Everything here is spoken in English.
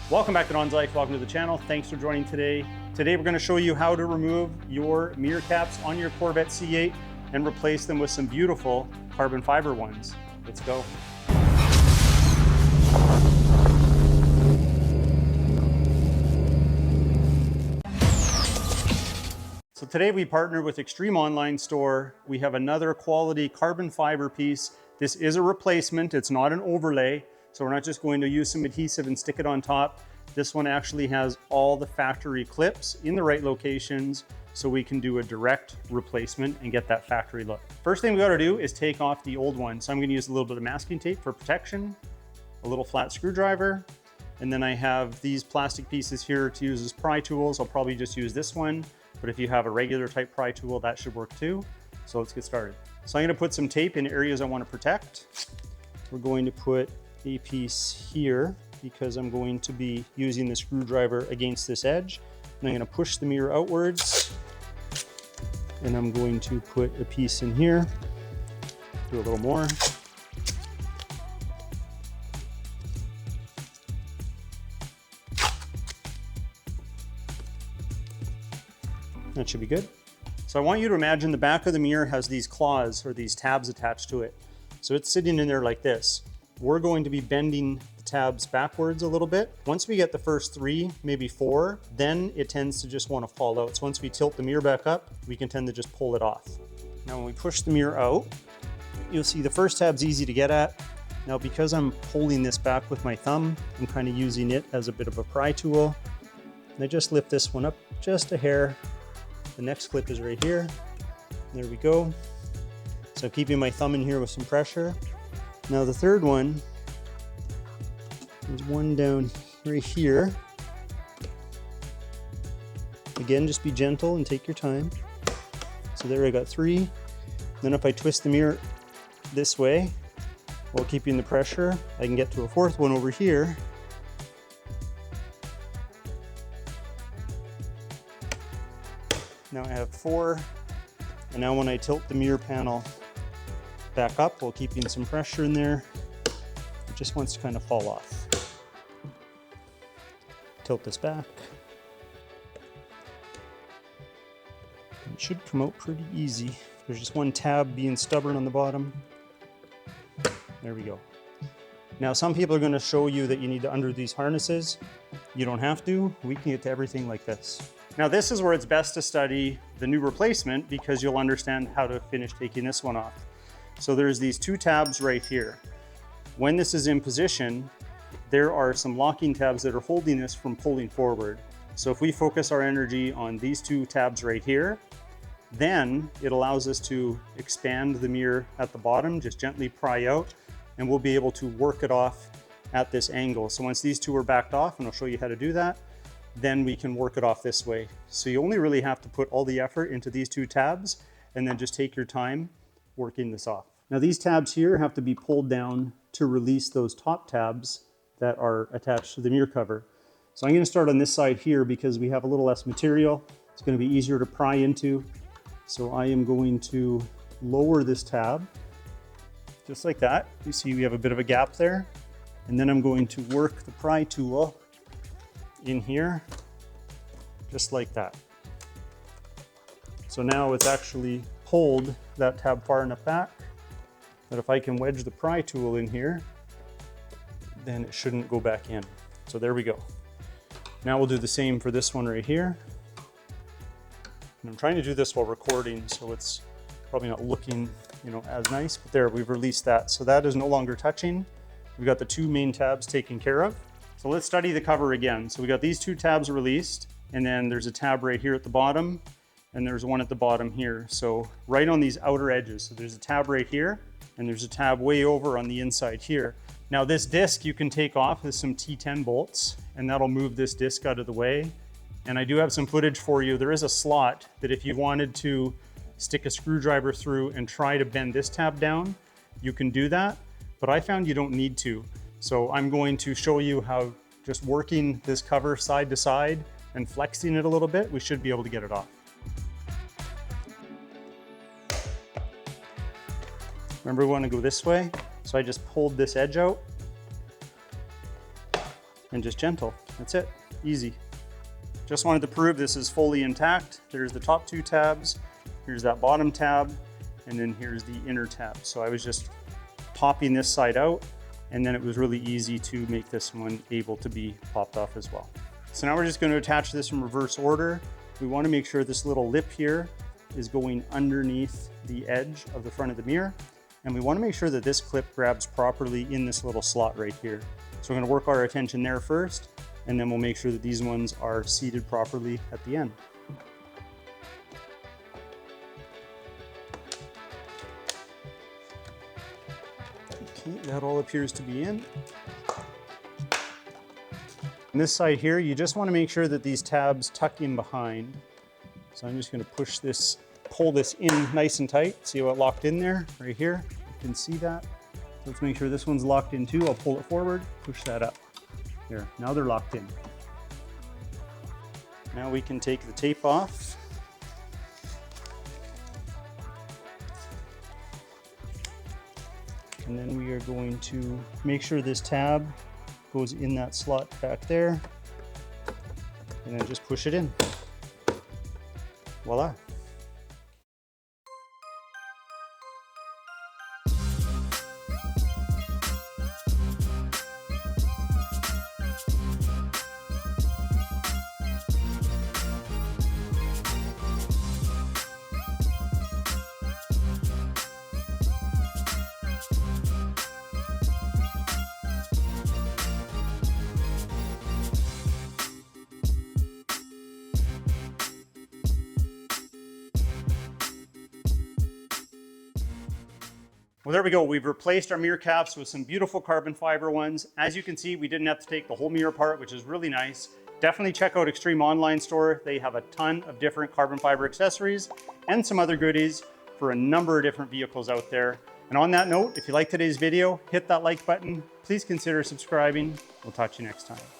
Welcome back to DONSLIFE. Welcome to the channel. Thanks for joining today. Today we're going to show you how to remove your mirror caps on your Corvette C8 and replace them with some beautiful carbon fiber ones. Let's go. So today we partnered with Extreme Online Store. We have another quality carbon fiber piece. This is a replacement. It's not an overlay. So we're not just going to use some adhesive and stick it on top. This one actually has all the factory clips in the right locations so we can do a direct replacement and get that factory look. First thing we got to do is take off the old one. So I'm going to use a little bit of masking tape for protection, a little flat screwdriver, and then I have these plastic pieces here to use as pry tools. I'll probably just use this one, but if you have a regular type pry tool, that should work too. So let's get started. So I'm going to put some tape in areas I want to protect. We're going to put a piece here because I'm going to be using the screwdriver against this edge. And I'm going to push the mirror outwards, and I'm going to put a piece in here. Do a little more. That should be good. So I want you to imagine the back of the mirror has these claws or these tabs attached to it. So it's sitting in there like this. We're going to be bending the tabs backwards a little bit. Once we get the first 3, maybe 4, then it tends to just want to fall out. So once we tilt the mirror back up, we can tend to just pull it off. Now when we push the mirror out, you'll see the first tab's easy to get at. Now because I'm pulling this back with my thumb, I'm kind of using it as a bit of a pry tool. And I just lift this one up just a hair. The next clip is right here. There we go. So I'm keeping my thumb in here with some pressure. Now the third one, there's one down right here. Again, just be gentle and take your time. So there I got 3. Then if I twist the mirror this way, while keeping the pressure, I can get to a 4th one over here. Now I have 4, and now when I tilt the mirror panel back up while keeping some pressure in there, it just wants to kind of fall off. Tilt this back. It should come out pretty easy. There's just one tab being stubborn on the bottom. There we go. Now some people are going to show you that you need to undo these harnesses. You don't have to. We can get to everything like this. Now this is where it's best to study the new replacement because you'll understand how to finish taking this one off. So there's these 2 tabs right here. When this is in position, there are some locking tabs that are holding this from pulling forward. So if we focus our energy on these 2 tabs right here, then it allows us to expand the mirror at the bottom, just gently pry out, and we'll be able to work it off at this angle. So once these 2 are backed off, and I'll show you how to do that, then we can work it off this way. So you only really have to put all the effort into these 2 tabs and then just take your time working this off. Now these tabs here have to be pulled down to release those top tabs that are attached to the mirror cover. So I'm going to start on this side here because we have a little less material. It's going to be easier to pry into. So I am going to lower this tab just like that. You see we have a bit of a gap there. And then I'm going to work the pry tool in here just like that. So now it's actually pulled that tab far enough back that if I can wedge the pry tool in here, then it shouldn't go back in. So there we go. Now we'll do the same for this one right here. And I'm trying to do this while recording, so it's probably not looking, as nice, but there, we've released that. So that is no longer touching. We've got the 2 main tabs taken care of. So let's study the cover again. So we got these 2 tabs released, and then there's a tab right here at the bottom, and there's one at the bottom here. So right on these outer edges. So there's a tab right here, and there's a tab way over on the inside here. Now this disc you can take off with some T10 bolts, and that'll move this disc out of the way. And I do have some footage for you. There is a slot that if you wanted to stick a screwdriver through and try to bend this tab down, you can do that, but I found you don't need to. So I'm going to show you how just working this cover side to side and flexing it a little bit, we should be able to get it off. Remember, we want to go this way. So I just pulled this edge out and just gentle. That's it, easy. Just wanted to prove this is fully intact. There's the top 2 tabs, here's that bottom tab, and then here's the inner tab. So I was just popping this side out, and then it was really easy to make this one able to be popped off as well. So now we're just going to attach this in reverse order. We want to make sure this little lip here is going underneath the edge of the front of the mirror. And we want to make sure that this clip grabs properly in this little slot right here. So we're going to work our attention there first, and then we'll make sure that these ones are seated properly at the end. Okay, that all appears to be in. On this side here, you just want to make sure that these tabs tuck in behind. So I'm just going to pull this in nice and tight. See how it locked in there, right here? You can see that. So let's make sure this one's locked in too. I'll pull it forward, push that up. There, now they're locked in. Now we can take the tape off. And then we are going to make sure this tab goes in that slot back there, and then just push it in. Voila. Well, there we go. We've replaced our mirror caps with some beautiful carbon fiber ones. As you can see, we didn't have to take the whole mirror apart, which is really nice. Definitely check out Extreme Online Store. They have a ton of different carbon fiber accessories and some other goodies for a number of different vehicles out there. And on that note, if you like today's video, hit that like button. Please consider subscribing. We'll talk to you next time.